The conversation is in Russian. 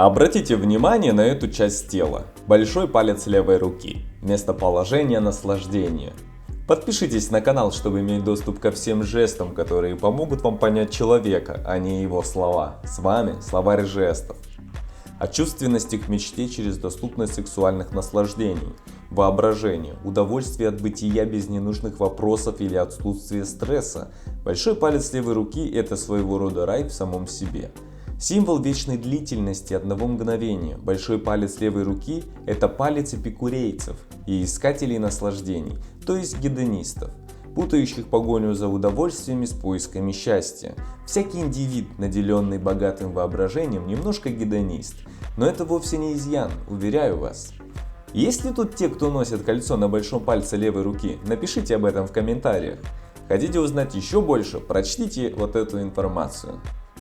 Обратите внимание на эту часть тела. Большой палец левой руки. Местоположение наслаждения. Подпишитесь на канал, чтобы иметь доступ ко всем жестам, которые помогут вам понять человека, а не его слова. С вами словарь жестов. От чувственности к мечте через доступность сексуальных наслаждений, воображение, удовольствие от бытия без ненужных вопросов или отсутствия стресса. Большой палец левой руки – это своего рода рай в самом себе. Символ вечной длительности одного мгновения. Большой палец левой руки – это палец эпикурейцев и искателей наслаждений, то есть гедонистов, путающих погоню за удовольствиями с поисками счастья. Всякий индивид, наделенный богатым воображением, немножко гедонист, но это вовсе не изъян, уверяю вас. Есть ли тут те, кто носит кольцо на большом пальце левой руки? Напишите об этом в комментариях. Хотите узнать еще больше? Прочтите вот эту информацию.